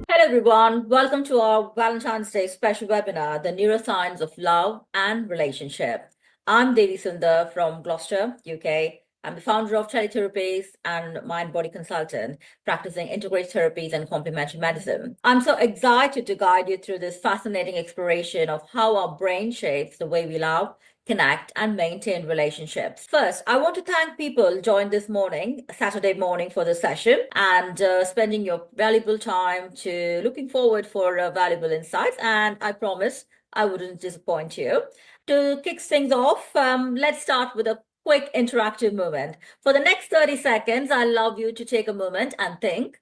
Hello, everyone. Welcome to our Valentine's Day special webinar, The Neuroscience of Love and Relationship. I'm Devi Sundar from Gloucester, UK. I'm the founder of Teletherapies and mind body consultant, practicing integrative therapies and complementary medicine. I'm so excited to guide you through this fascinating exploration of how our brain shapes the way we love, connect, and maintain relationships. First, I want to thank people joined this morning, Saturday morning, for the session and spending your valuable time to looking forward for valuable insights. And I promise I wouldn't disappoint you. To kick things off, let's start with a quick interactive moment. For the next 30 seconds, I'd love you to take a moment and think,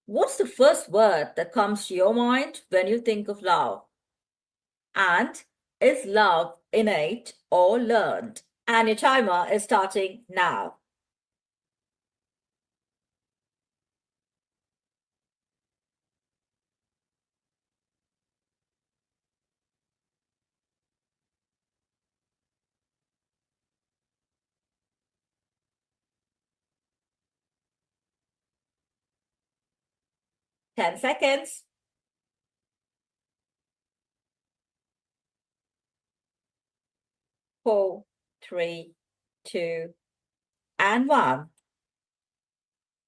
what's the first word that comes to your mind when you think of love? And is love innate or learned? And your timer is starting now. Ten seconds. 4, 3, 2, and 1.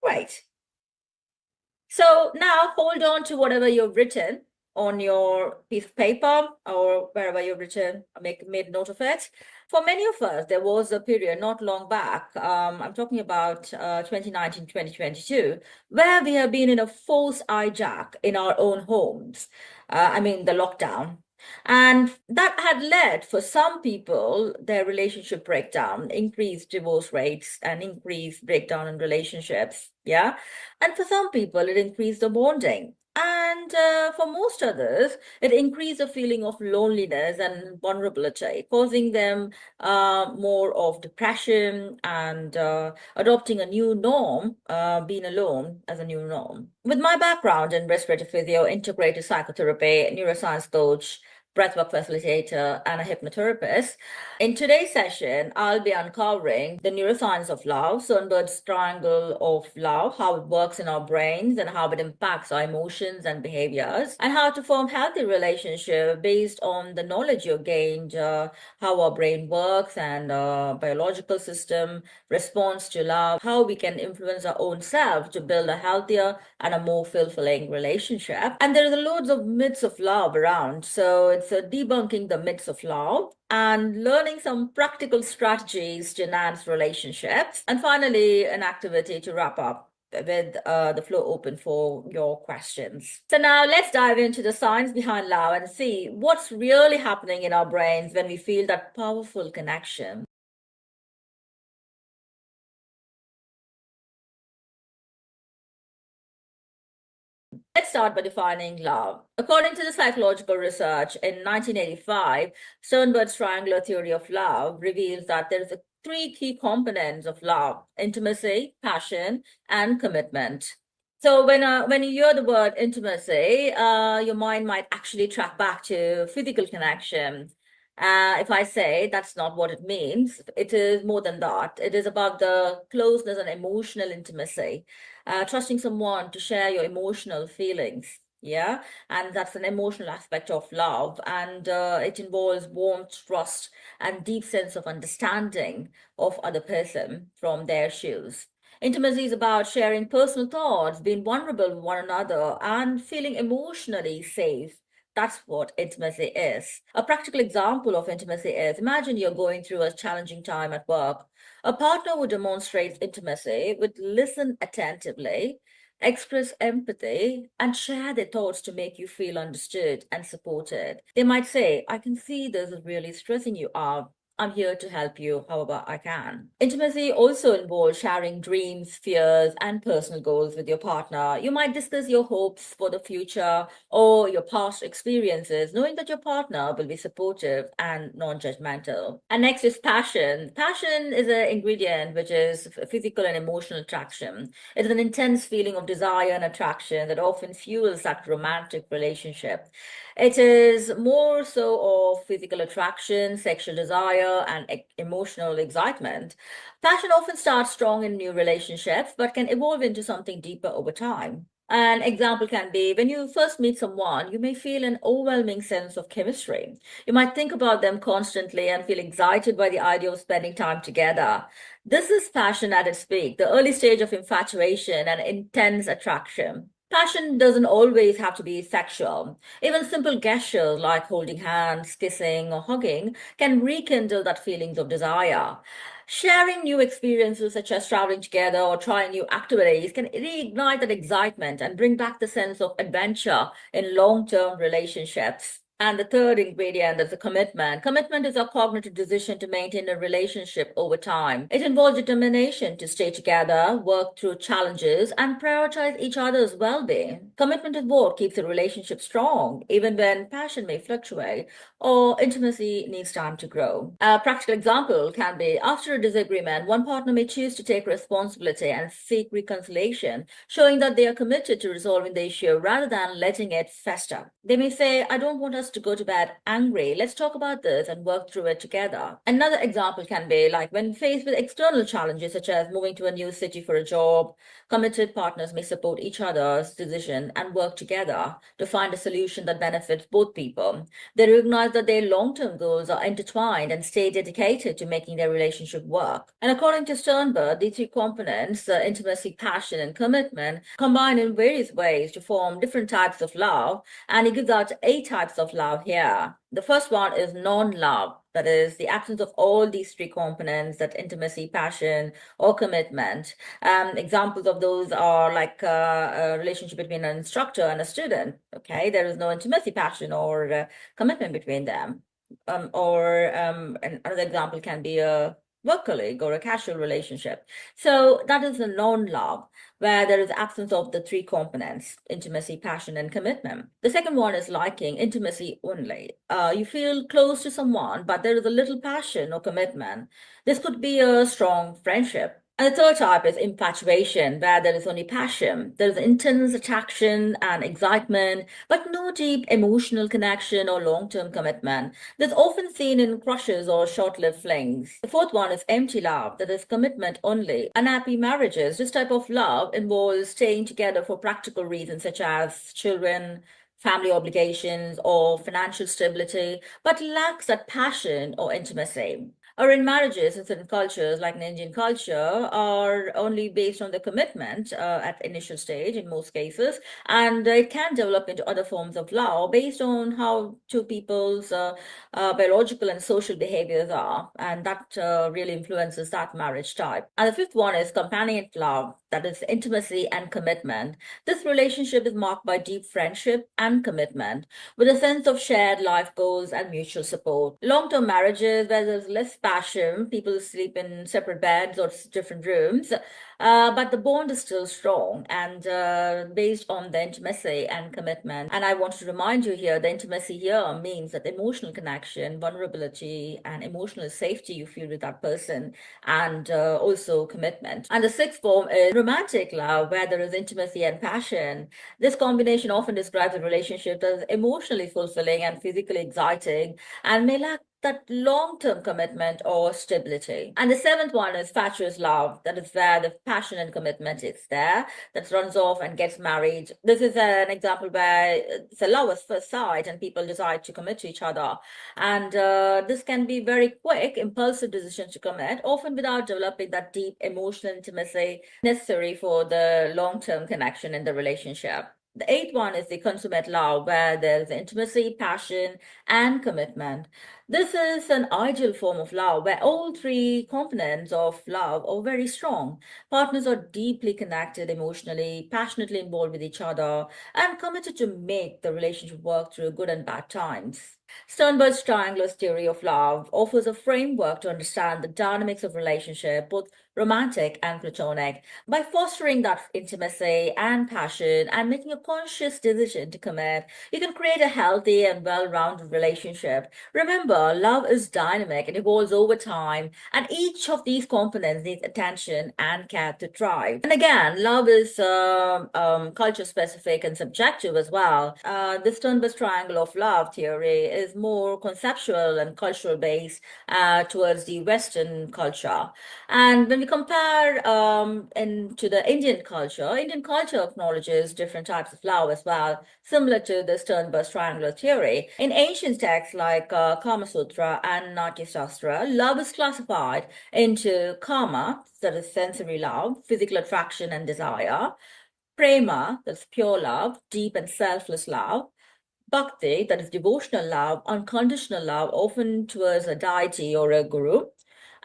Great. So now hold on to whatever you've written on your piece of paper or wherever you've written, made note of it. For many of us, there was a period not long back, I'm talking about 2019, 2022, where we have been in a forced hijack in our own homes. The lockdown. And that had led for some people, their relationship breakdown, increased divorce rates and increased breakdown in relationships. Yeah. And for some people, it increased the bonding. And for most others, it increased the feeling of loneliness and vulnerability, causing them more of depression and adopting a new norm, being alone as a new norm. With my background in respiratory physio, integrated psychotherapy, neuroscience coach, breathwork facilitator, and a hypnotherapist. In today's session, I'll be uncovering the neuroscience of love, Sternberg's triangle of love, how it works in our brains and how it impacts our emotions and behaviors, and how to form healthy relationship based on the knowledge you gained, how our brain works and biological system responds to love, how we can influence our own self to build a healthier and a more fulfilling relationship. And there are loads of myths of love around. So it's debunking the myths of love and learning some practical strategies to enhance relationships. And finally, an activity to wrap up with the floor open for your questions. So now let's dive into the science behind love and see what's really happening in our brains when we feel that powerful connection. Let's start by defining love. According to the psychological research in 1985, Sternberg's triangular theory of love reveals that there is three key components of love: intimacy, passion, and commitment. So when you hear the word intimacy, your mind might actually track back to physical connection. If I say that's not what it means, it is more than that. It is about the closeness and emotional intimacy, trusting someone to share your emotional feelings. Yeah, and that's an emotional aspect of love, and it involves warmth, trust, and deep sense of understanding of other person from their shoes. Intimacy is about sharing personal thoughts, being vulnerable with one another, and feeling emotionally safe. That's what intimacy is. A practical example of intimacy is, imagine you're going through a challenging time at work. A partner who demonstrates intimacy would listen attentively, express empathy, and share their thoughts to make you feel understood and supported. They might say, I can see this is really stressing you out. I'm here to help you however I can. Intimacy also involves sharing dreams, fears, and personal goals with your partner. You might discuss your hopes for the future or your past experiences, knowing that your partner will be supportive and non-judgmental. And next is passion. Passion is an ingredient which is physical and emotional attraction. It is an intense feeling of desire and attraction that often fuels that romantic relationship. It is more so of physical attraction, sexual desire, and emotional excitement. Passion often starts strong in new relationships, but can evolve into something deeper over time. An example can be when you first meet someone, you may feel an overwhelming sense of chemistry. You might think about them constantly and feel excited by the idea of spending time together. This is passion at its peak, the early stage of infatuation and intense attraction. Passion doesn't always have to be sexual. Even simple gestures like holding hands, kissing, or hugging can rekindle that feelings of desire. Sharing new experiences such as traveling together or trying new activities can reignite that excitement and bring back the sense of adventure in long-term relationships. And the third ingredient is the commitment. Commitment is a cognitive decision to maintain a relationship over time. It involves determination to stay together, work through challenges, and prioritize each other's well-being. Commitment is what keeps a relationship strong, even when passion may fluctuate or intimacy needs time to grow. A practical example can be after a disagreement, one partner may choose to take responsibility and seek reconciliation, showing that they are committed to resolving the issue rather than letting it fester. They may say, I don't want us to go to bed angry. Let's talk about this and work through it together. Another example can be like when faced with external challenges such as moving to a new city for a job, committed partners may support each other's decision and work together to find a solution that benefits both people. They recognize that their long-term goals are intertwined and stay dedicated to making their relationship work. And according to Sternberg, these three components, intimacy, passion, and commitment, combine in various ways to form different types of love, and he gives out 8 types of love here. The first one is non-love. That is the absence of all these three components, that intimacy, passion, or commitment. Examples of those are like a relationship between an instructor and a student. Okay, there is no intimacy, passion, or commitment between them. Another example can be a work colleague or a casual relationship. So that is a non-love, where there is absence of the three components, intimacy, passion, and commitment. The second one is liking, intimacy only. You feel close to someone, but there is a little passion or commitment. This could be a strong friendship. And the third type is infatuation, where there is only passion. There is intense attraction and excitement, but no deep emotional connection or long-term commitment. That's often seen in crushes or short-lived flings. The fourth one is empty love, that is commitment only. Unhappy marriages, this type of love involves staying together for practical reasons such as children, family obligations, or financial stability, but lacks that passion or intimacy. Or in marriages in certain cultures, like in Indian culture, are only based on the commitment at initial stage in most cases, and it can develop into other forms of love based on how two people's biological and social behaviors are, and that really influences that marriage type. And the fifth one is companionate love, that is intimacy and commitment. This relationship is marked by deep friendship and commitment, with a sense of shared life goals and mutual support. Long-term marriages, where there's less passion, people sleep in separate beds or different rooms, but the bond is still strong and based on the intimacy and commitment. And I want to remind you here, the intimacy here means that emotional connection, vulnerability, and emotional safety you feel with that person, and also commitment. And the sixth form is romantic love, where there is intimacy and passion. This combination often describes a relationship that is emotionally fulfilling and physically exciting and may lack that long-term commitment or stability. And the seventh one is fatuous love. That is where the passion and commitment is there, that runs off and gets married. This is an example where it's a love at first sight and people decide to commit to each other. And this can be very quick, impulsive decisions to commit, often without developing that deep emotional intimacy necessary for the long-term connection in the relationship. The eighth one is the consummate love, where there's intimacy, passion, and commitment. This is an ideal form of love where all three components of love are very strong. Partners are deeply connected emotionally, passionately involved with each other, and committed to make the relationship work through good and bad times. Sternberg's triangular theory of love offers a framework to understand the dynamics of relationship, both romantic and platonic. By fostering that intimacy and passion and making a conscious decision to commit, you can create a healthy and well-rounded relationship. Remember, love is dynamic, it evolves over time, and each of these components needs attention and care to thrive. And again, love is culture specific and subjective as well. The Sternberg's triangle of love theory is more conceptual and cultural based towards the Western culture. And when we compare into the Indian culture acknowledges different types of love as well, similar to the Sternberg's triangular theory. In ancient texts like Kama Sutra and Natya Shastra, love is classified into kama, that is sensory love, physical attraction and desire, prema, that's pure love, deep and selfless love, bhakti, that is devotional love, unconditional love, often towards a deity or a guru,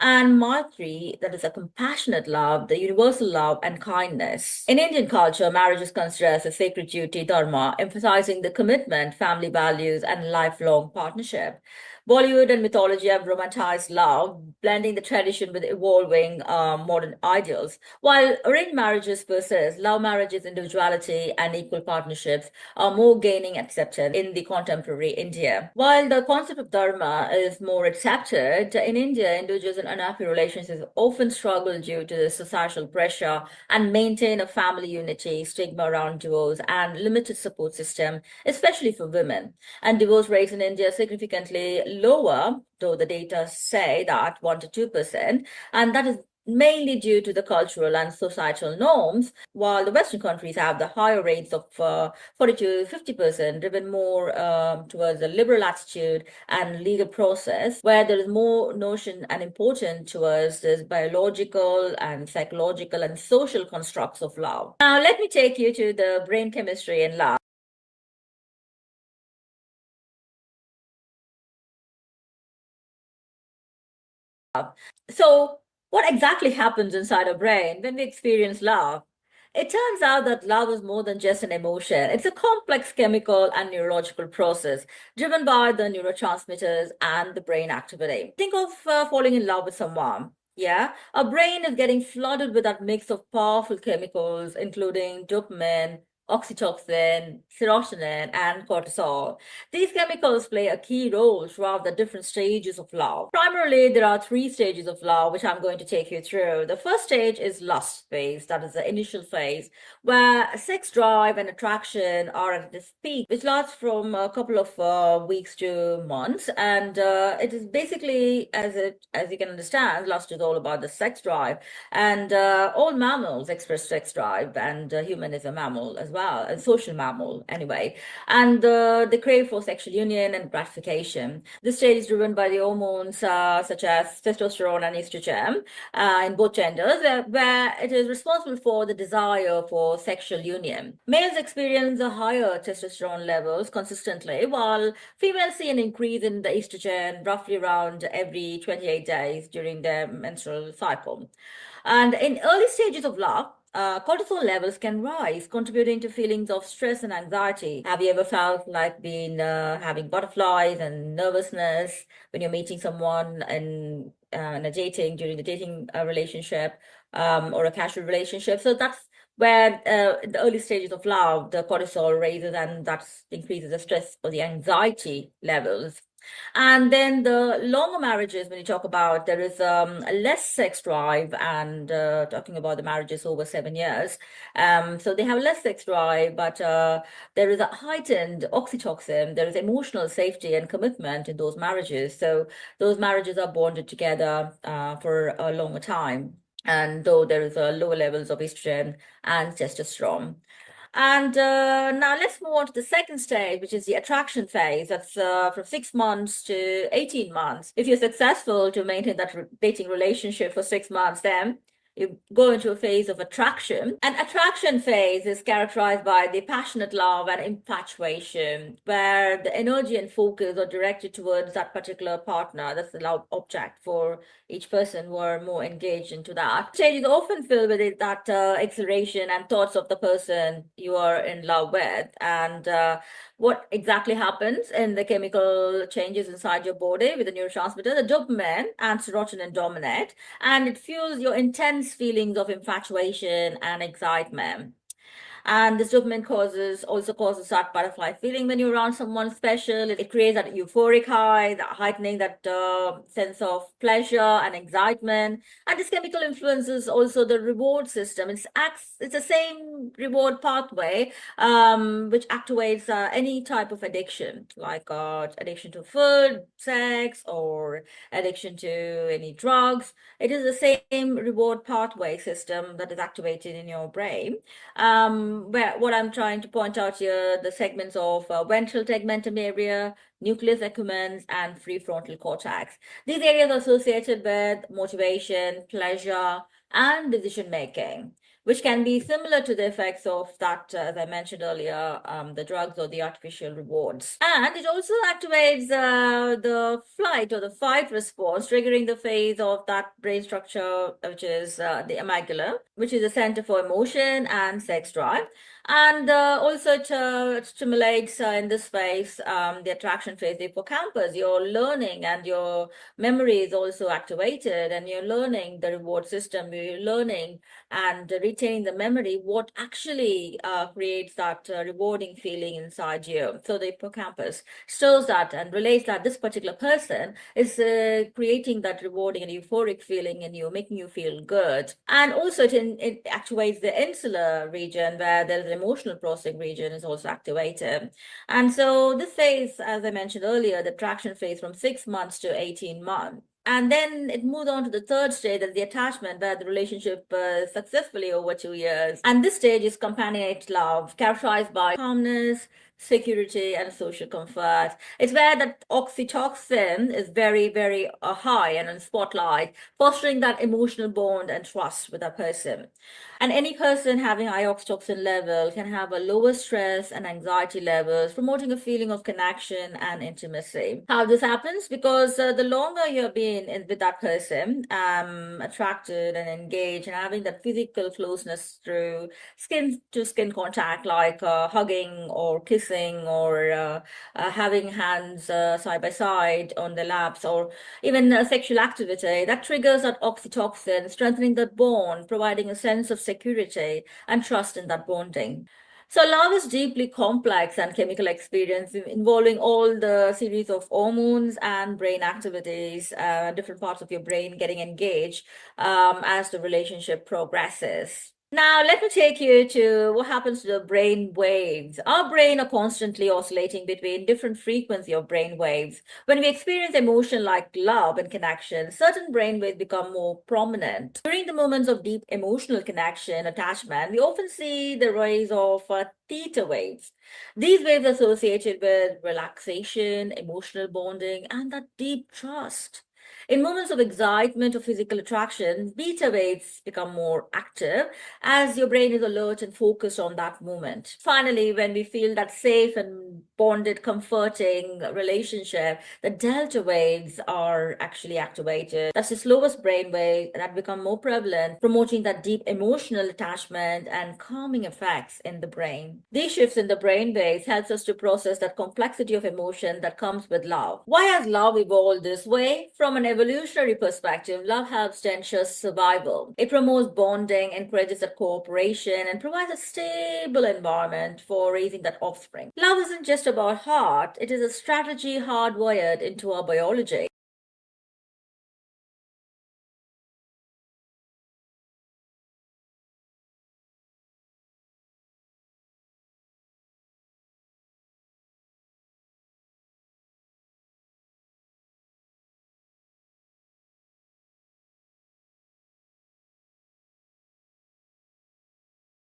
and Maitri, that is a compassionate love, the universal love and kindness. In Indian culture, marriage is considered as a sacred duty, dharma, emphasizing the commitment, family values, and lifelong partnership. Bollywood and mythology have romanticized love, blending the tradition with evolving modern ideals. While arranged marriages persist, love marriages, individuality, and equal partnerships are more gaining acceptance in the contemporary India. While the concept of dharma is more accepted, in India, individuals in unhappy relationships often struggle due to the societal pressure and maintain a family unity, stigma around divorce, and limited support system, especially for women. And divorce rates in India are significantly lower, though the data say that 1 to 2%, and that is mainly due to the cultural and societal norms, while the Western countries have the higher rates of 40 to 50%, driven more towards a liberal attitude and legal process, where there is more notion and important towards this biological and psychological and social constructs of love. Now, let me take you to the brain chemistry in love. So, what exactly happens inside our brain when we experience love? It turns out that love is more than just an emotion. It's a complex chemical and neurological process driven by the neurotransmitters and the brain activity. Think of falling in love with someone. Yeah, our brain is getting flooded with that mix of powerful chemicals, including dopamine, oxytocin, serotonin, and cortisol. These chemicals play a key role throughout the different stages of love. Primarily, there are three stages of love, which I'm going to take you through. The first stage is lust phase, that is the initial phase, where sex drive and attraction are at this peak, which lasts from a couple of weeks to months. And it is basically, as you can understand, lust is all about the sex drive. And all mammals express sex drive, and human is a mammal as well, a social mammal anyway. And they crave for sexual union and gratification. This stage is driven by the hormones such as testosterone and estrogen in both genders, where it is responsible for the desire for sexual union. Males experience a higher testosterone levels consistently, while females see an increase in the estrogen roughly around every 28 days during their menstrual cycle. And in early stages of love, cortisol levels can rise, contributing to feelings of stress and anxiety. Have you ever felt like being having butterflies and nervousness when you're meeting someone in a dating during the dating relationship or a casual relationship? So that's where in the early stages of love, the cortisol raises and that increases the stress or the anxiety levels. And then the longer marriages, when you talk about, there is less sex drive, and talking about the marriages over 7 years. So they have less sex drive, but there is a heightened oxytocin, there is emotional safety and commitment in those marriages. So those marriages are bonded together for a longer time. And though there is lower levels of estrogen and testosterone. And now let's move on to the second stage, which is the attraction phase. That's from 6 months to 18 months. If you're successful to maintain that dating relationship for 6 months, then you go into a phase of attraction. And attraction phase is characterized by the passionate love and infatuation, where the energy and focus are directed towards that particular partner. That's the love object for each person who are more engaged into that. Stage is often filled with that exhilaration and thoughts of the person you are in love with. And what exactly happens in the chemical changes inside your body with the neurotransmitter, the dopamine and serotonin dominate, and it fuels your intense feelings of infatuation and excitement. And this dopamine also causes that butterfly feeling when you're around someone special. It creates that euphoric high, that heightening that sense of pleasure and excitement. And this chemical influences also the reward system. It's the same reward pathway which activates any type of addiction, like addiction to food, sex, or addiction to any drugs. It is the same reward pathway system that is activated in your brain. Where what I'm trying to point out here, the segments of ventral tegmentum area, nucleus accumbens, and prefrontal cortex. These areas are associated with motivation, pleasure, and decision making, which can be similar to the effects of that, as I mentioned earlier, the drugs or the artificial rewards. And it also activates the flight or the fight response, triggering the phase of that brain structure, which is the amygdala, which is the center for emotion and sex drive. And also it stimulates in this phase, the attraction phase, the hippocampus. Your learning and your memory is also activated, and you're learning the reward system. You're learning and retaining the memory, what actually creates that rewarding feeling inside you. So the hippocampus stores that and relates that this particular person is creating that rewarding and euphoric feeling in you, making you feel good. And also it activates the insular region, where there's an emotional processing region is also activated. And so this phase, as I mentioned earlier, the attraction phase from 6 months to 18 months. And then it moved on to the third stage, that's the attachment, where the relationship successfully over 2 years. And this stage is companionate love, characterized by calmness, security, and social comfort. It's where that oxytocin is very, very high and in spotlight, fostering that emotional bond and trust with that person. And any person having high oxytocin level can have a lower stress and anxiety levels, promoting a feeling of connection and intimacy. How this happens? Because the longer you've been with that person, attracted and engaged, and having that physical closeness through skin to skin contact, like hugging or kissing, or having hands side by side on the laps, or even sexual activity, that triggers that oxytocin, strengthening the bond, providing a sense of security and trust in that bonding. So love is deeply complex and chemical experience involving all the series of hormones and brain activities, different parts of your brain getting engaged as the relationship progresses. Now, let me take you to what happens to the brain waves. Our brain are constantly oscillating between different frequency of brain waves. When we experience emotion like love and connection, certain brain waves become more prominent. During the moments of deep emotional connection, attachment, we often see the rise of theta waves. These waves are associated with relaxation, emotional bonding, and that deep trust. In moments of excitement or physical attraction, beta waves become more active as your brain is alert and focused on that moment. Finally, when we feel that safe and bonded, comforting relationship, the delta waves are actually activated. That's the slowest brain wave that become more prevalent, promoting that deep emotional attachment and calming effects in the brain. These shifts in the brain waves helps us to process that complexity of emotion that comes with love. Why has love evolved this way? From an evolutionary perspective, love helps to ensure survival. It promotes bonding, encourages that cooperation, and provides a stable environment for raising that offspring. Love isn't just about heart, it is a strategy hardwired into our biology.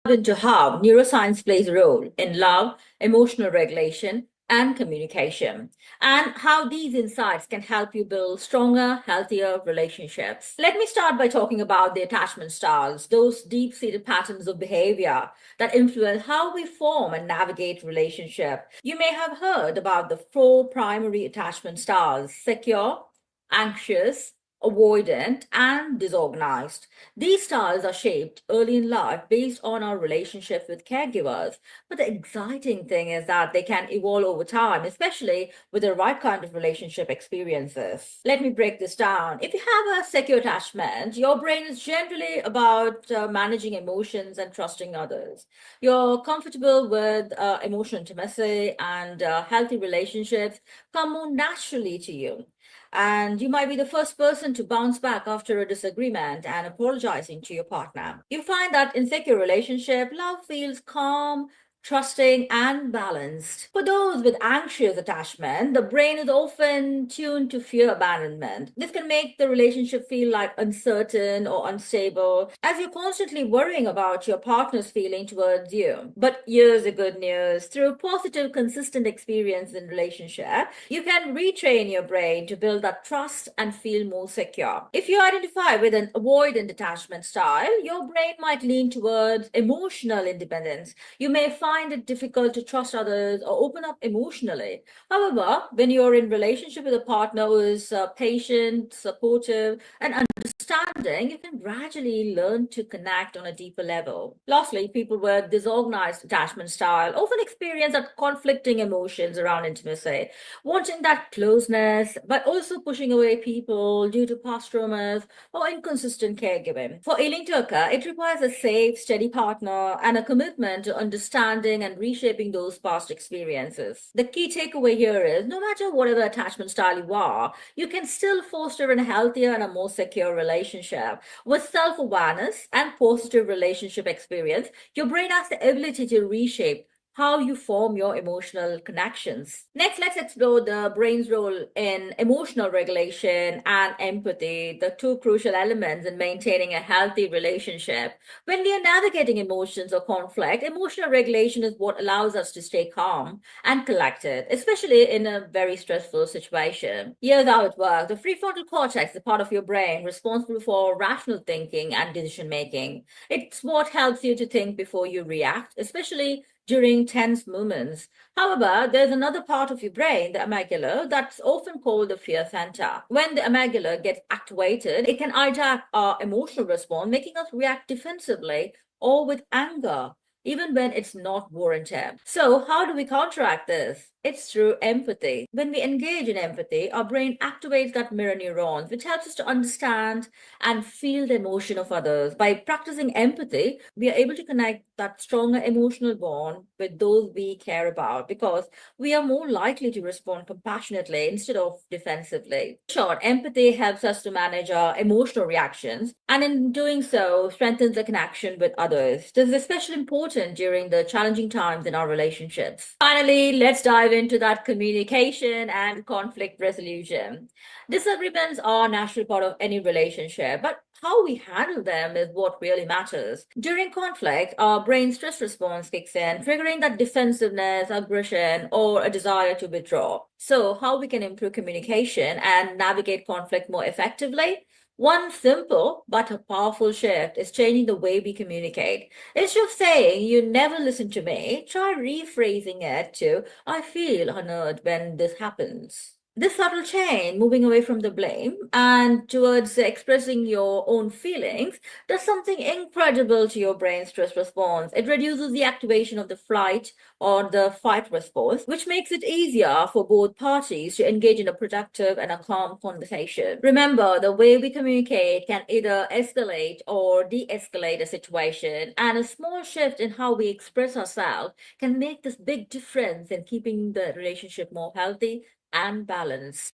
Into how neuroscience plays a role in love, emotional regulation, and communication, and how these insights can help you build stronger, healthier relationships. Let me start by talking about the attachment styles, those deep seated patterns of behavior that influence how we form and navigate relationship. You may have heard about the four primary attachment styles: secure, anxious, avoidant, and disorganized. These styles are shaped early in life based on our relationship with caregivers. But the exciting thing is that they can evolve over time, especially with the right kind of relationship experiences. Let me break this down. If you have a secure attachment, your brain is generally about managing emotions and trusting others. You're comfortable with emotional intimacy, and healthy relationships come more naturally to you. And you might be the first person to bounce back after a disagreement and apologizing to your partner. You find that in secure relationship, love feels calm, trusting, and balanced. For those with anxious attachment, the brain is often tuned to fear abandonment. This can make the relationship feel like uncertain or unstable, as you're constantly worrying about your partner's feeling towards you. But here's the good news. Through positive, consistent experience in relationship, you can retrain your brain to build that trust and feel more secure. If you identify with an avoidant attachment style, your brain might lean towards emotional independence. You may find it difficult to trust others or open up emotionally. However, when you're in relationship with a partner who is patient, supportive, and understanding, you can gradually learn to connect on a deeper level. Lastly, people with disorganized attachment style often experience that conflicting emotions around intimacy, wanting that closeness, but also pushing away people due to past traumas or inconsistent caregiving. For healing to occur, it requires a safe, steady partner and a commitment to understanding and reshaping those past experiences. The key takeaway here is no matter whatever attachment style you are, you can still foster a healthier and a more secure relationship. With self awareness and positive relationship experience, your brain has the ability to reshape how you form your emotional connections. Next, let's explore the brain's role in emotional regulation and empathy, the two crucial elements in maintaining a healthy relationship. When we are navigating emotions or conflict, emotional regulation is what allows us to stay calm and collected, especially in a very stressful situation. Here's how it works. The prefrontal cortex, the part of your brain responsible for rational thinking and decision making. It's what helps you to think before you react, especially during tense moments. However, there's another part of your brain, the amygdala, that's often called the fear center. When the amygdala gets activated, it can hijack our emotional response, making us react defensively or with anger, even when it's not warranted. So, how do we counteract this? It's through empathy. When we engage in empathy, our brain activates that mirror neurons, which helps us to understand and feel the emotion of others. By practicing empathy, we are able to connect that stronger emotional bond with those we care about because we are more likely to respond compassionately instead of defensively. In short, empathy helps us to manage our emotional reactions and in doing so strengthens the connection with others. This is especially important during the challenging times in our relationships. Finally, let's dive into that communication and conflict resolution. Disagreements are a natural part of any relationship, but how we handle them is what really matters. During conflict, our brain stress response kicks in, triggering that defensiveness, aggression, or a desire to withdraw. So, how we can improve communication and navigate conflict more effectively? One simple but a powerful shift is changing the way we communicate. Instead of saying, "You never listen to me," try rephrasing it to, "I feel honored when this happens." This subtle change, moving away from the blame and towards expressing your own feelings, does something incredible to your brain's stress response. It reduces the activation of the flight or the fight response, which makes it easier for both parties to engage in a productive and a calm conversation. Remember, the way we communicate can either escalate or de escalate a situation, and a small shift in how we express ourselves can make this big difference in keeping the relationship more healthy and balanced.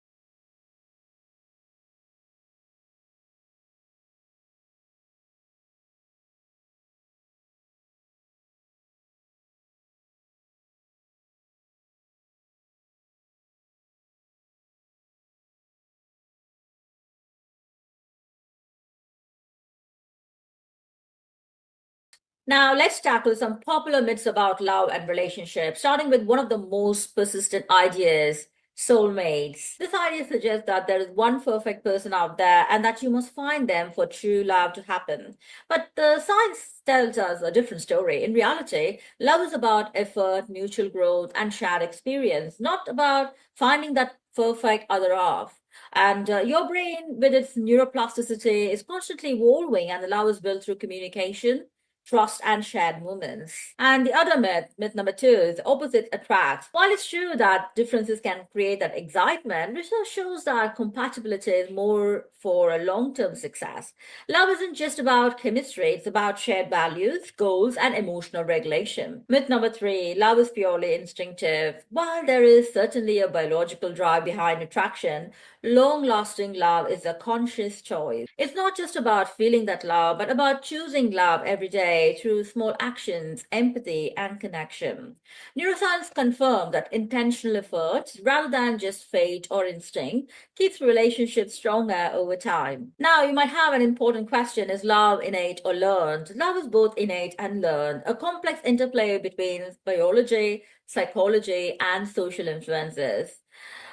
Now, let's tackle some popular myths about love and relationships, starting with one of the most persistent ideas, soulmates. This idea suggests that there is one perfect person out there and that you must find them for true love to happen. But the science tells us a different story. In reality, love is about effort, mutual growth, and shared experience, not about finding that perfect other half. And your brain, with its neuroplasticity, is constantly evolving, and the love is built through communication, trust, and shared moments. And the other myth, myth number two, is opposite attracts. While it's true that differences can create that excitement, research shows that compatibility is more for a long-term success. Love isn't just about chemistry, it's about shared values, goals, and emotional regulation. Myth number three, love is purely instinctive. While there is certainly a biological drive behind attraction, long-lasting love is a conscious choice. It's not just about feeling that love, but about choosing love every day through small actions, empathy, and connection. Neuroscience confirmed that intentional effort, rather than just fate or instinct, keeps relationships stronger over time. Now, you might have an important question: is love innate or learned? Love is both innate and learned, a complex interplay between biology, psychology, and social influences.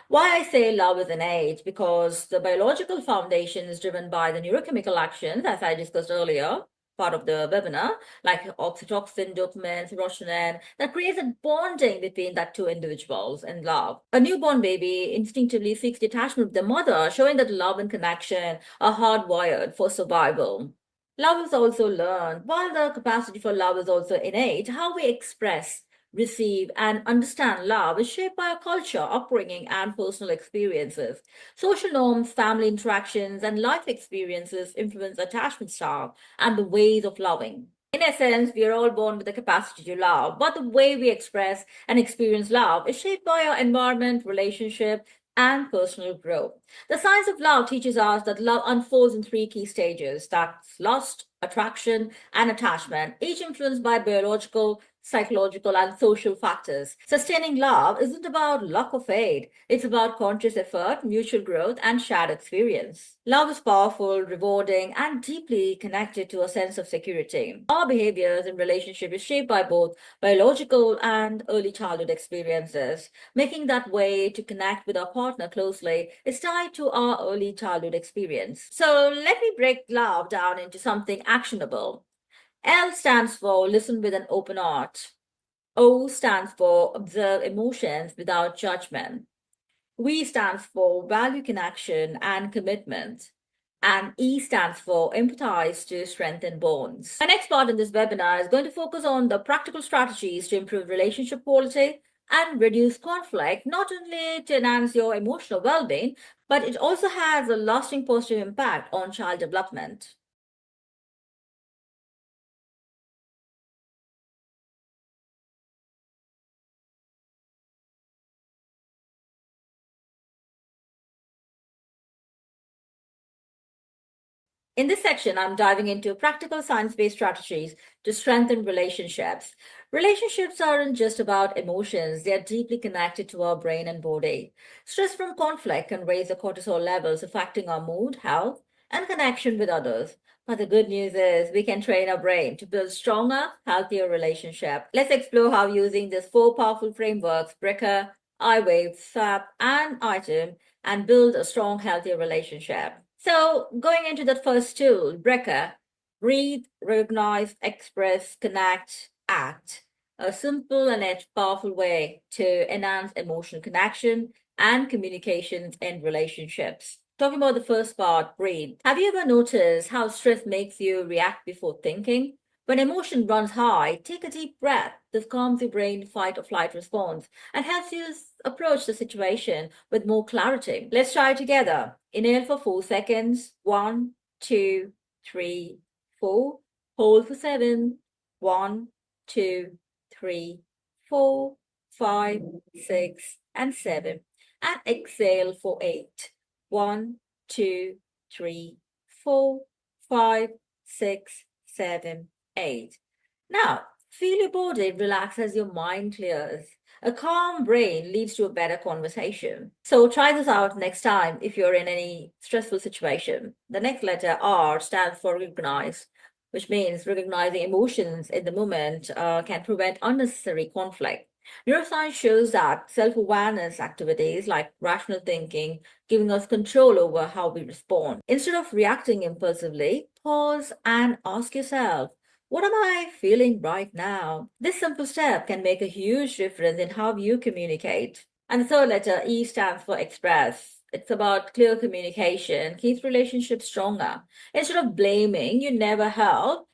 Why I say love is innate, because the biological foundation is driven by the neurochemical actions, as I discussed earlier, part of the webinar, like oxytocin, dopamine, serotonin, that creates a bonding between that two individuals in love. A newborn baby instinctively seeks detachment with the mother, showing that love and connection are hardwired for survival. Love is also learned. While the capacity for love is also innate, how we express, receive, and understand love is shaped by our culture, upbringing, and personal experiences. Social norms, family interactions, and life experiences influence attachment style and the ways of loving. In essence, we are all born with the capacity to love, but the way we express and experience love is shaped by our environment, relationship, and personal growth. The science of love teaches us that love unfolds in three key stages: that's lust, attraction, and attachment, each influenced by biological, psychological, and social factors. Sustaining love isn't about luck or fate, it's about conscious effort, mutual growth, and shared experience. Love is powerful, rewarding, and deeply connected to a sense of security. Our behaviors in relationship is shaped by both biological and early childhood experiences, making that way to connect with our partner closely is tied to our early childhood experience. So let me break love down into something actionable. L stands for listen with an open heart. O stands for observe emotions without judgment. V stands for value connection and commitment. And E stands for empathize to strengthen bonds. My next part in this webinar is going to focus on the practical strategies to improve relationship quality and reduce conflict, not only to enhance your emotional well-being, but it also has a lasting positive impact on child development. In this section, I'm diving into practical science-based strategies to strengthen relationships. Relationships aren't just about emotions, they are deeply connected to our brain and body. Stress from conflict can raise the cortisol levels, affecting our mood, health, and connection with others. But the good news is we can train our brain to build stronger, healthier relationships. Let's explore how using these four powerful frameworks, BRECA, IWAVE, SAPP, and ITEM, and build a strong, healthier relationship. So going into the first tool, BRECA, breathe, recognize, express, connect, act. A simple and yet powerful way to enhance emotional connection and communications in relationships. Talking about the first part, breathe. Have you ever noticed how stress makes you react before thinking? When emotion runs high, take a deep breath. This calms your brain fight or flight response and helps you approach the situation with more clarity. Let's try it together. Inhale for 4 seconds. 1, 2, 3, 4. Hold for 7. 1, 2, 3, 4, 5, 6, and 7. And exhale for 8. 1, 2, 3, 4, 5, 6, 7, 8. Now, feel your body relax as your mind clears. A calm brain leads to a better conversation. So try this out next time if you're in any stressful situation. The next letter R stands for recognize. which means recognizing emotions in the moment can prevent unnecessary conflict. Neuroscience shows that self-awareness activities like rational thinking, giving us control over how we respond. Instead of reacting impulsively, pause and ask yourself, what am I feeling right now? This simple step can make a huge difference in how you communicate. And the third letter, E, stands for express. It's about clear communication, keeps relationships stronger. Instead of blaming, you never help,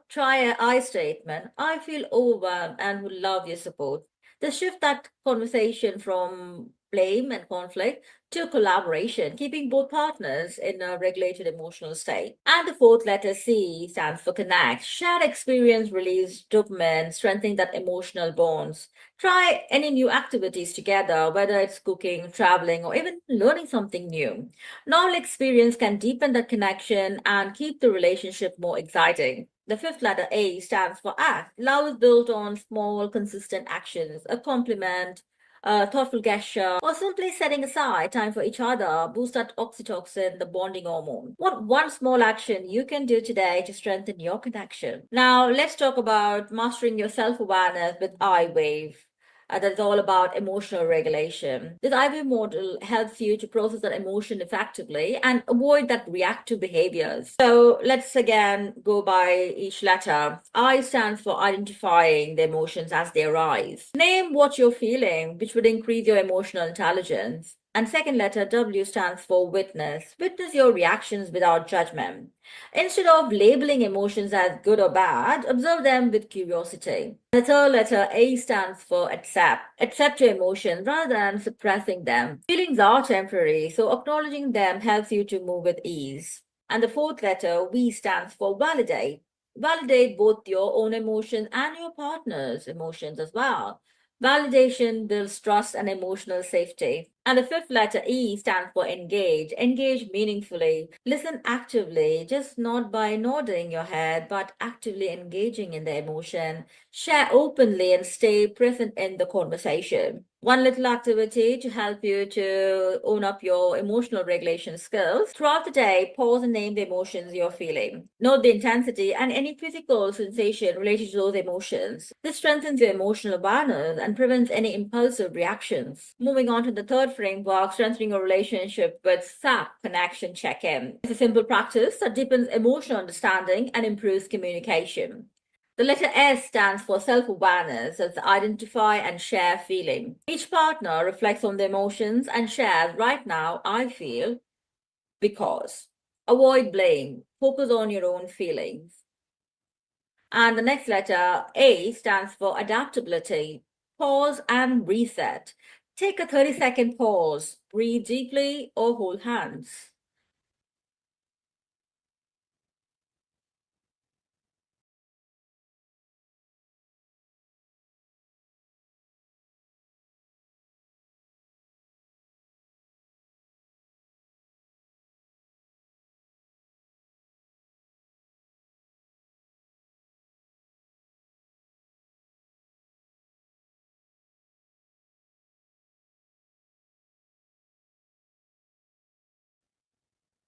try a I statement. I feel overwhelmed and would love your support. To shift that conversation from blame and conflict to collaboration, keeping both partners in a regulated emotional state. And the fourth letter, C, stands for connect. Shared experience release dopamine, strengthening that emotional bonds. Try any new activities together, whether it's cooking, traveling, or even learning something new. Novel experience can deepen the connection and keep the relationship more exciting. The fifth letter, A, stands for act. Love is built on small, consistent actions, a compliment, a thoughtful gesture, or simply setting aside time for each other boosts that oxytocin, the bonding hormone. What one small action you can do today to strengthen your connection? Now, let's talk about mastering your self-awareness with IWAVE. That's all about emotional regulation. This IWAVE model helps you to process that emotion effectively and avoid that reactive behaviors. So let's again go by each letter. I stands for identifying the emotions as they arise. Name what you're feeling, which would increase your emotional intelligence. And second letter, W, stands for witness. Witness your reactions without judgment. Instead of labeling emotions as good or bad, observe them with curiosity. The third letter, A, stands for accept. Accept your emotions rather than suppressing them. Feelings are temporary, so acknowledging them helps you to move with ease. And the fourth letter, V, stands for validate. Validate both your own emotions and your partner's emotions as well. Validation builds trust and emotional safety. And the fifth letter, E, stands for engage. Engage meaningfully. Listen actively, just not by nodding your head, but actively engaging in the emotion. Share openly and stay present in the conversation. One little activity to help you to own up your emotional regulation skills. Throughout the day, pause and name the emotions you're feeling. Note the intensity and any physical sensation related to those emotions. This strengthens your emotional awareness and prevents any impulsive reactions. Moving on to the third framework, strengthening your relationship with SAPP, connection check-in. It's a simple practice that deepens emotional understanding and improves communication. The letter S stands for self-awareness, as identify and share feeling. Each partner reflects on their emotions and shares, right now, I feel because. Avoid blame. Focus on your own feelings. And the next letter, A, stands for adaptability. Pause and reset. Take a 30-second pause. Breathe deeply or hold hands.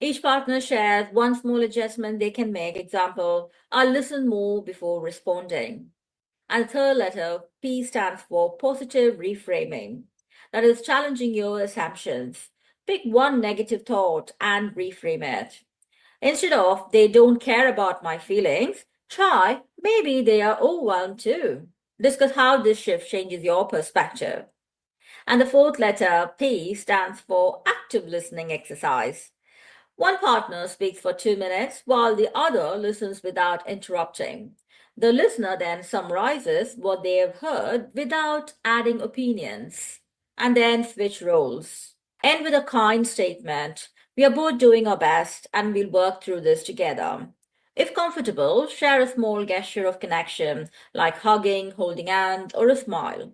Each partner shares one small adjustment they can make. Example, I'll listen more before responding. And the third letter, P, stands for positive reframing. That is challenging your assumptions. Pick one negative thought and reframe it. Instead of, they don't care about my feelings, try, maybe they are overwhelmed too. Discuss how this shift changes your perspective. And the fourth letter, P, stands for active listening exercise. One partner speaks for 2 minutes while the other listens without interrupting. The listener then summarizes what they have heard without adding opinions, and then switch roles. End with a kind statement. We are both doing our best and we'll work through this together. If comfortable, share a small gesture of connection like hugging, holding hands, or a smile.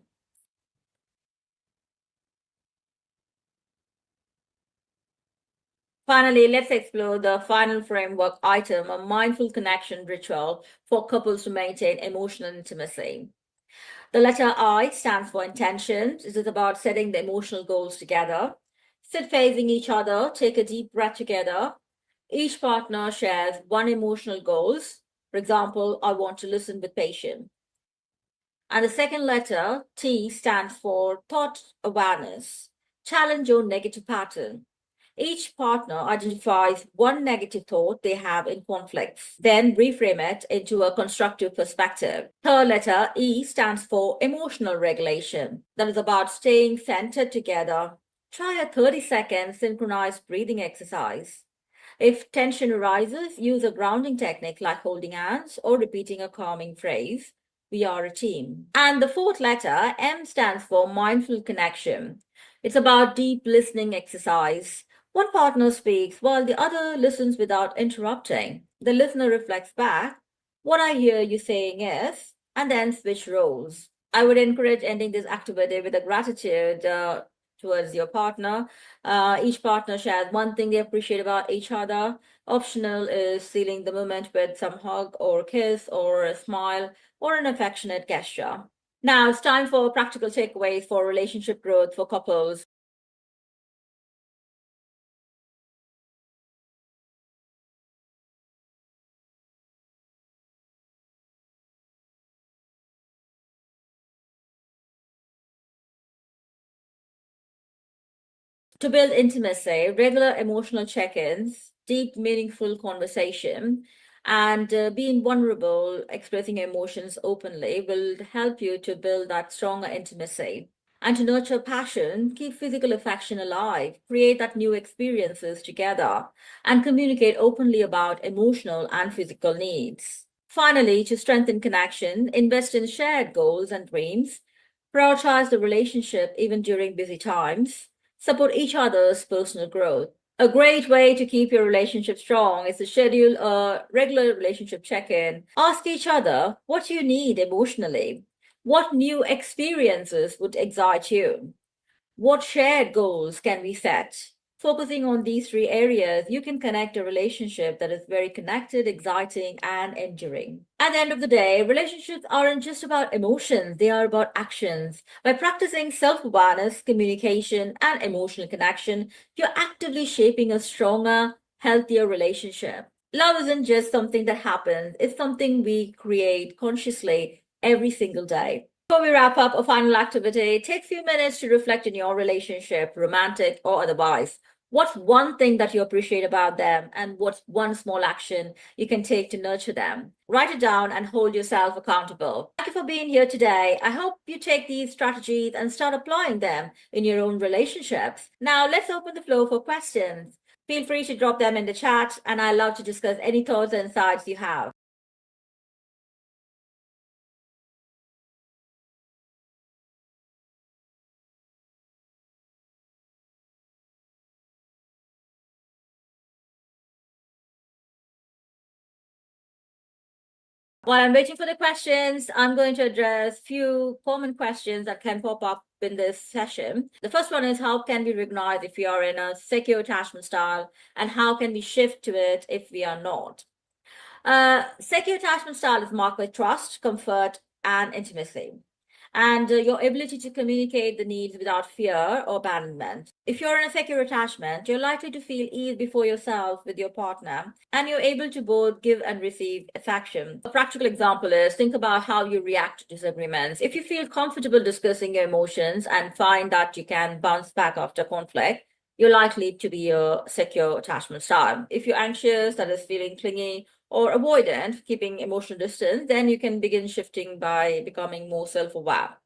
Finally, let's explore the final framework item, a mindful connection ritual for couples to maintain emotional intimacy. The letter I stands for intention. This is about setting the emotional goals together. Sit facing each other, take a deep breath together. Each partner shares one emotional goals. For example, I want to listen with patience. And the second letter, T, stands for thought awareness. Challenge your negative pattern. Each partner identifies one negative thought they have in conflicts, then reframe it into a constructive perspective. Third letter, E, stands for emotional regulation. That is about staying centered together. Try a 30-second synchronized breathing exercise. If tension arises, use a grounding technique like holding hands or repeating a calming phrase. We are a team. And the fourth letter, M, stands for mindful connection. It's about deep listening exercise. One partner speaks while the other listens without interrupting. The listener reflects back, what I hear you saying is, and then switch roles. I would encourage ending this activity with a gratitude towards your partner. Each partner shares one thing they appreciate about each other. Optional is sealing the moment with some hug or kiss or a smile or an affectionate gesture. Now it's time for practical takeaways for relationship growth for couples. To build intimacy, regular emotional check-ins, deep, meaningful conversation, and being vulnerable, expressing emotions openly will help you to build that stronger intimacy. And to nurture passion, keep physical affection alive, create that new experiences together, and communicate openly about emotional and physical needs. Finally, to strengthen connection, invest in shared goals and dreams, prioritize the relationship even during busy times, support each other's personal growth. A great way to keep your relationship strong is to schedule a regular relationship check-in. Ask each other what you need emotionally. What new experiences would excite you? What shared goals can we set? Focusing on these three areas, you can connect a relationship that is very connected, exciting, and enduring. At the end of the day, relationships aren't just about emotions, they are about actions. By practicing self awareness, communication, and emotional connection, you're actively shaping a stronger, healthier relationship. Love isn't just something that happens, it's something we create consciously every single day. Before we wrap up, a final activity, take a few minutes to reflect on your relationship, romantic or otherwise. What's one thing that you appreciate about them, and what's one small action you can take to nurture them? Write it down and hold yourself accountable. Thank you for being here today. I hope you take these strategies and start applying them in your own relationships. Now, let's open the floor for questions. Feel free to drop them in the chat, and I love to discuss any thoughts and insights you have. While I'm waiting for the questions, I'm going to address few common questions that can pop up in this session. The first one is, how can we recognize if we are in a secure attachment style, and how can we shift to it if we are not? Secure attachment style is marked by trust, comfort, and intimacy, and your ability to communicate the needs without fear or abandonment. If you're in a secure attachment, you're likely to feel ease before yourself with your partner, and you're able to both give and receive affection. A practical example is, think about how you react to disagreements. If you feel comfortable discussing your emotions and find that you can bounce back after conflict, you're likely to be a secure attachment style. If you're anxious, that is feeling clingy or avoidant, keeping emotional distance, then you can begin shifting by becoming more self-aware.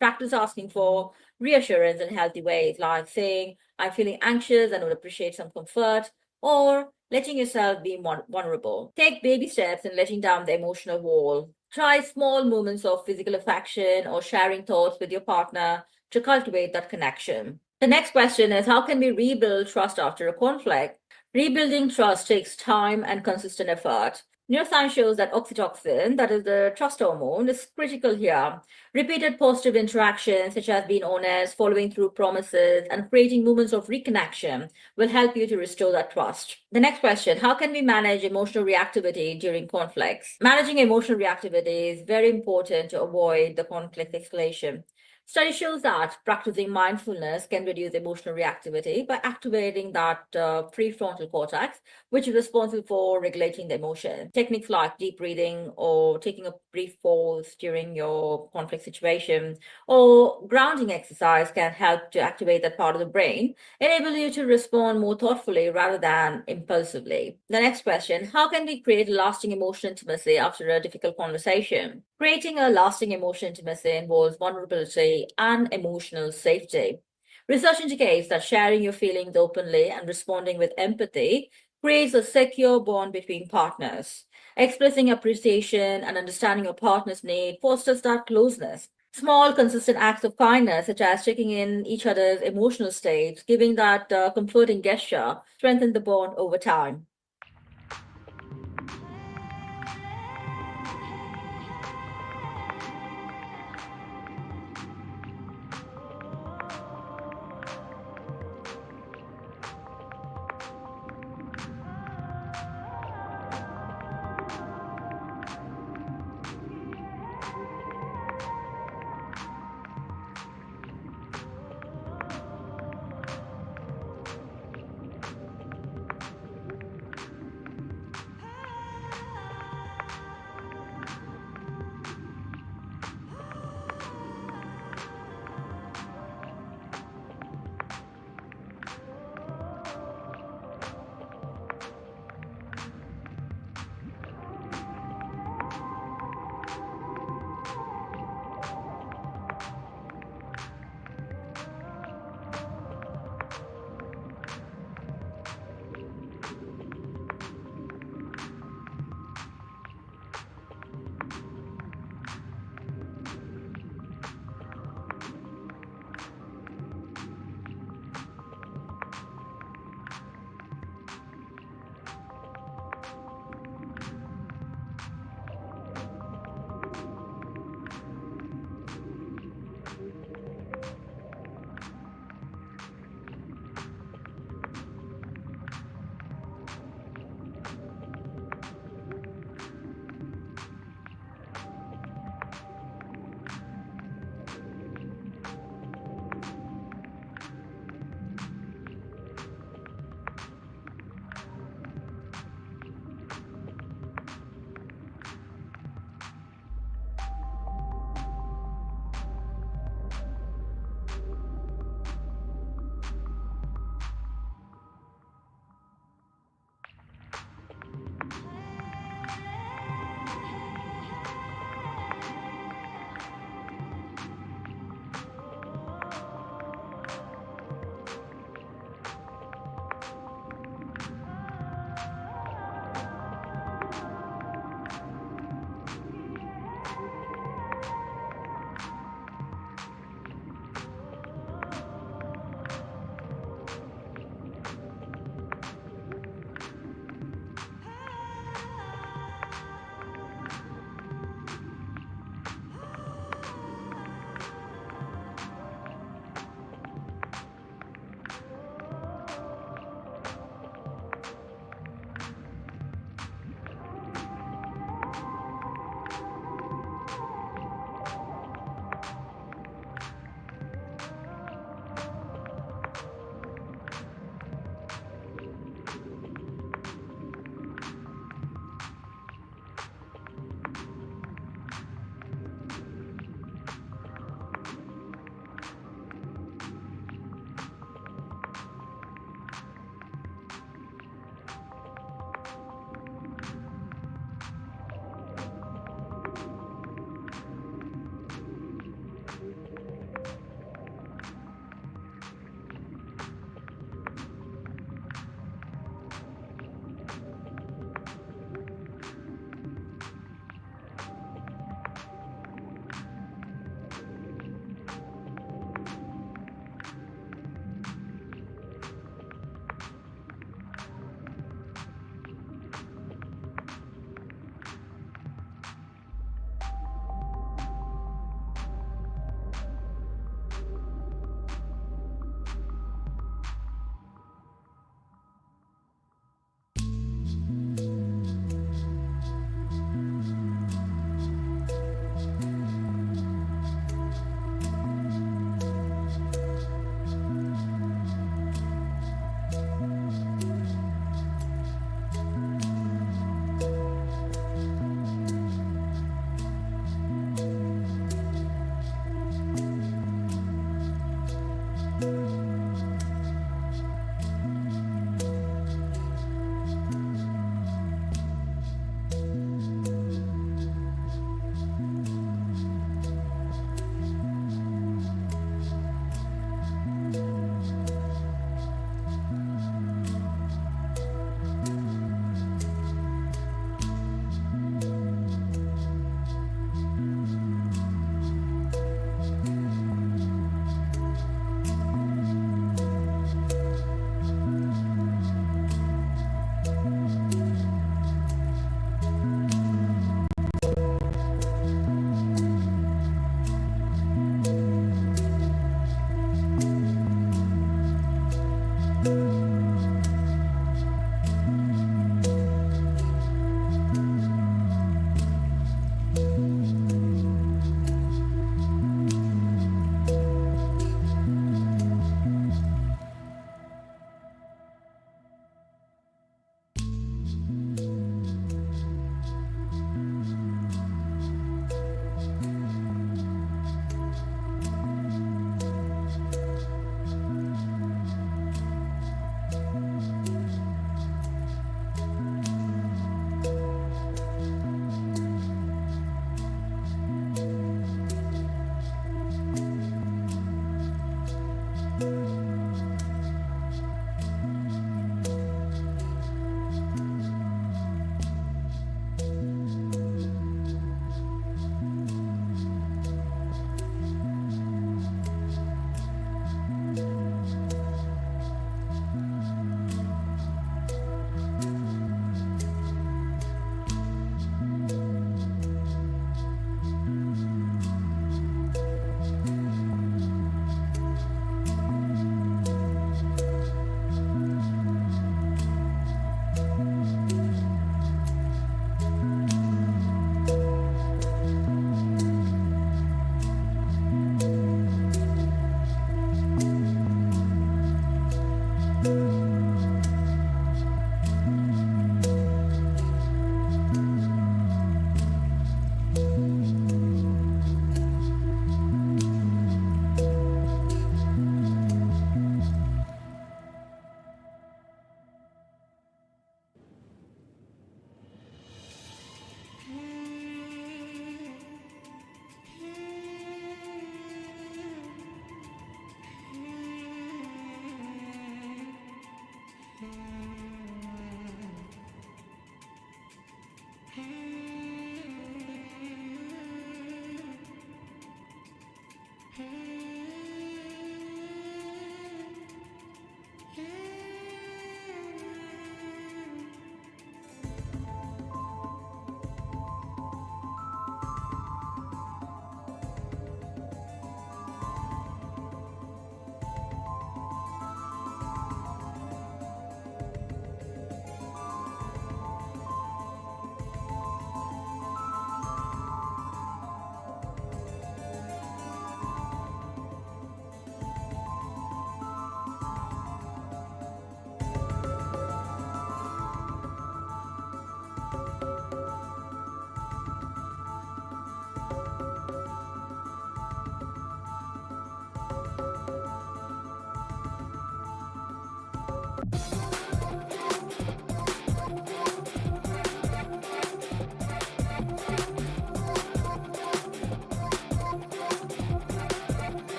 Practice asking for reassurance in healthy ways, like saying, I'm feeling anxious and would appreciate some comfort, or letting yourself be vulnerable. Take baby steps in letting down the emotional wall. Try small moments of physical affection or sharing thoughts with your partner to cultivate that connection. The next question is, how can we rebuild trust after a conflict? Rebuilding trust takes time and consistent effort. Neuroscience shows that oxytocin, that is the trust hormone, is critical here. Repeated positive interactions, such as being honest, following through promises, and creating moments of reconnection, will help you to restore that trust. The next question, how can we manage emotional reactivity during conflicts? Managing emotional reactivity is very important to avoid the conflict escalation. Study shows that practicing mindfulness can reduce emotional reactivity by activating that prefrontal cortex, which is responsible for regulating the emotion. Techniques like deep breathing or taking a brief pause during your conflict situation or grounding exercise can help to activate that part of the brain, enable you to respond more thoughtfully rather than impulsively. The next question: how can we create lasting emotional intimacy after a difficult conversation? Creating a lasting emotional intimacy involves vulnerability and emotional safety. Research indicates that sharing your feelings openly and responding with empathy creates a secure bond between partners. Expressing appreciation and understanding your partner's need fosters that closeness. Small, consistent acts of kindness, such as checking in each other's emotional states, giving that comforting gesture, strengthen the bond over time.